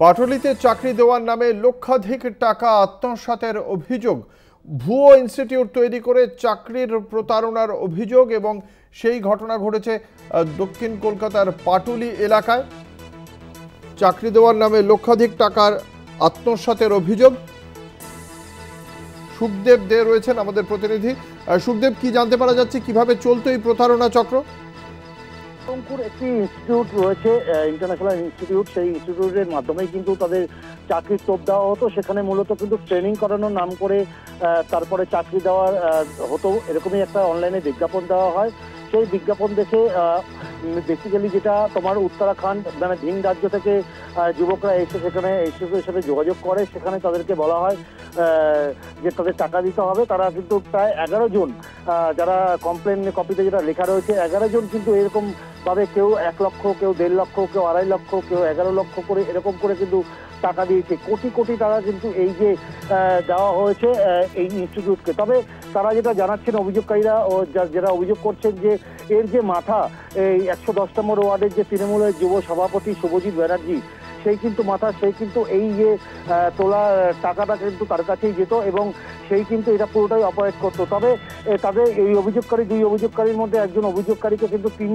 পাটুলিতে চাকরি দেওয়ার নামে লক্ষাধিক টাকা আত্মসাতের অভিযোগ। ভুয়ো ইনস্টিটিউট তৈরি করে চাকরির প্রতারণার অভিযোগ এবং সেই ঘটনা ঘটেছে দক্ষিণ কলকাতার পাটুলি এলাকায়। চাকরি দেওয়ার নামে লক্ষাধিক টাকার আত্মসাতের অভিযোগ। সুখদেব দে রয়েছেন আমাদের প্রতিনিধি। সুখদেব, কি জানতে পারা যাচ্ছে, কিভাবে চলতো এই প্রতারণা চক্র? রংপুর একটি ইনস্টিটিউট রয়েছে, ইন্টারন্যাশনাল ইনস্টিটিউট। সেই ইনস্টিটিউটের মাধ্যমেই কিন্তু তাদের চাকরির টোপ দেওয়া হতো। সেখানে মূলত কিন্তু ট্রেনিং করানোর নাম করে তারপরে চাকরি দেওয়ার হতো, এরকমই একটা অনলাইনে বিজ্ঞাপন দেওয়া হয়। সেই বিজ্ঞাপন দেখে বেসিক্যালি যেটা তোমার উত্তরাখণ্ড মানে ভিন রাজ্য থেকে যুবকরা এসে সেখানে ইনস্টিটিউটের সাথে যোগাযোগ করে। সেখানে তাদেরকে বলা হয় যে তাদের টাকা দিতে হবে। তারা কিন্তু প্রায় 11 জন, যারা কমপ্লেন কপিতে যেটা লেখা রয়েছে, 11 জন কিন্তু এরকম ভাবে কেউ 1 লক্ষ, কেউ 1.5 লক্ষ, কেউ 2.5 লক্ষ, কেউ 11 লক্ষ করে এরকম করে কিন্তু টাকা দিয়েছে। কোটি কোটি টাকা কিন্তু এই যে দেওয়া হয়েছে এই ইনস্টিটিউটকে। তবে তারা যেটা জানাচ্ছেন অভিযোগকারীরা ও যারা অভিযোগ করছেন যে এর যে মাথা, এই 110 নম্বর ওয়ার্ডের যে তৃণমূলের যুব সভাপতি শুভজিৎ ব্যানার্জি, সেই কিন্তু মাথা, সেই কিন্তু এই যে তোলা টাকাটা কিন্তু তার কাছেই যেত এবং সেই কিন্তু এটা পুরোটাই অপারেট করতো। তবে তাদের এই অভিযোগকারী, 2 অভিযোগকারীর মধ্যে একজন অভিযোগকারীকে কিন্তু তিন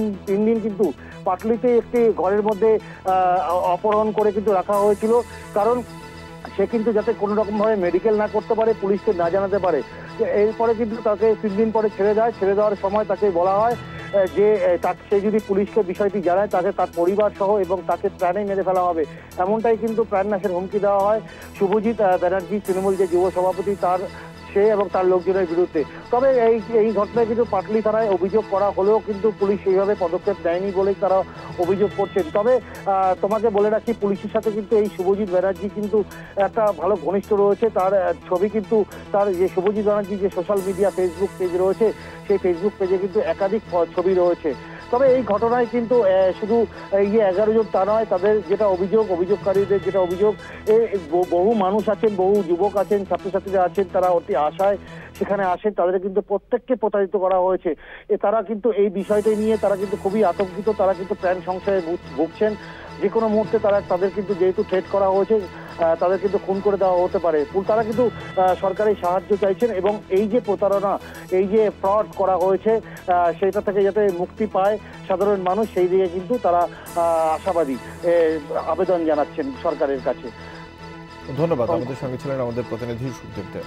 দিন কিন্তু পাটলিতে একটি ঘরের মধ্যে অপহরণ করে কিন্তু রাখা হয়েছিল। কারণ সে কিন্তু যাতে কোনো রকমভাবে মেডিকেল না করতে পারে, পুলিশকে না জানাতে পারে। এরপরে কিন্তু তাকে 3 দিন পরে ছেড়ে দেয়। ছেড়ে দেওয়ার সময় তাকে বলা হয় যে সে যদি পুলিশকে বিষয়টি জানায় তাকে তার পরিবার সহ এবং তাকে প্রাণে মেরে ফেলা হবে, এমনটাই কিন্তু প্রাণনাশের হুমকি দেওয়া হয় শুভজিৎ ব্যানার্জি, তৃণমূল যে যুব সভাপতি, তার সে এবং তার লোকজনের বিরুদ্ধে। তবে এই ঘটনায় কিন্তু পাটলি থানায় অভিযোগ করা হলেও কিন্তু পুলিশ সেইভাবে পদক্ষেপ নেয়নি বলেই তারা অভিযোগ করছেন। তবে তোমাকে বলে রাখি, পুলিশের সাথে কিন্তু এই শুভজিৎ ব্যানার্জি কিন্তু একটা ভালো ঘনিষ্ঠ রয়েছে। তার ছবি কিন্তু, তার যে শুভজিৎ ব্যানার্জি যে সোশ্যাল মিডিয়া ফেসবুক পেজ রয়েছে, সেই ফেসবুক পেজে কিন্তু একাধিক ছবি রয়েছে। তবে এই ঘটনায় কিন্তু শুধু এই যে 11 জন তা নয়, তাদের যেটা অভিযোগকারীদের যেটা অভিযোগ, বহু মানুষ আছেন, বহু যুবক আছেন, ছাত্রছাত্রীরা আছেন, তারা অতি আশায় সেখানে আসেন। তাদের কিন্তু প্রত্যেককে প্রতারিত করা হয়েছে। তারা কিন্তু এই বিষয়টা নিয়ে তারা কিন্তু খুবই আতঙ্কিত। তারা কিন্তু প্রাণ সংশয়ে ভুগছেন। যে কোনো মুহূর্তে তাদের কিন্তু যেহেতু থ্রেট করা হয়েছে, তাদের কিন্তু খুন করে দেওয়া হতে পারে। তারা কিন্তু সরকারি সাহায্য চাইছেন এবং এই যে প্রতারণা, এই যে ফ্রড করা হয়েছে, সেটা থেকে যাতে মুক্তি পায় সাধারণ মানুষ, সেই দিকে কিন্তু তারা আশাবাদী, আবেদন জানাচ্ছেন সরকারের কাছে। ধন্যবাদ। আমাদের সঙ্গে ছিলেন আমাদের প্রতিনিধি সুখদেব দে।